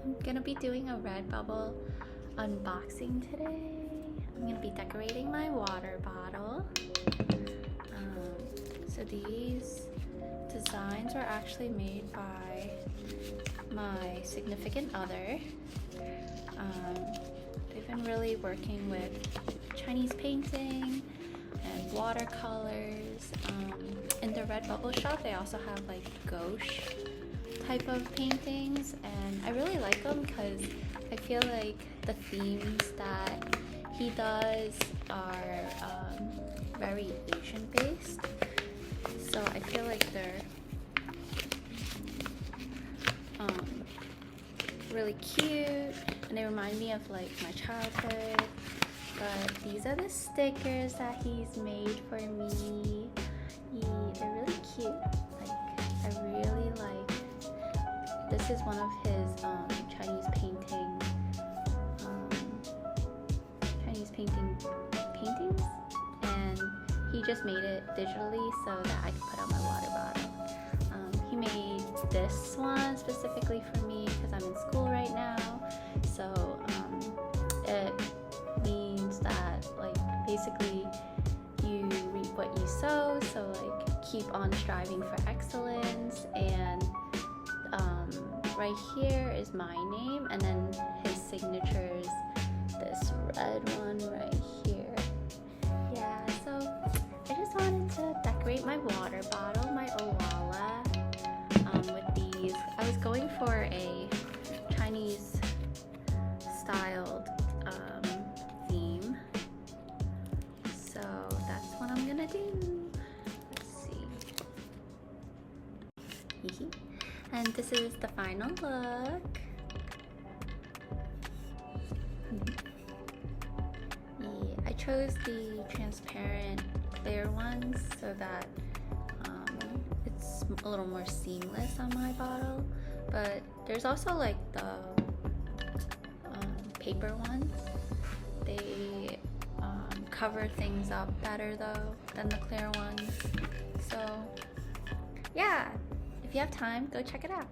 I'm gonna be doing a Redbubble unboxing today. I'm gonna be decorating my water bottle. So these designs were actually made by my significant other. They've been really working with Chinese painting and watercolors. In the Redbubble shop, they also have like gouache type of paintings, and I really like them because I feel like the themes that he does are very Asian based, so I feel like they're really cute and they remind me of like my childhood. But these are the stickers that he's made for me. They're really cute. Like, I really like. This is one of his Chinese paintings, and he just made it digitally so that I could put on my water bottle. He made this one specifically for me because I'm in school right now. So it means that like basically you reap what you sow. So like keep on striving for excellence. And right here is my name, and then his signature is this red one right here. Yeah, so I just wanted to decorate my water bottle, my Owala, with these. I was going for a Chinese styled theme, so that's what I'm gonna do. Let's see. And this is the final look. Yeah, I chose the transparent clear ones so that it's a little more seamless on my bottle. But there's also like the paper ones. They cover things up better though than the clear ones. So yeah, if you have time, go check it out.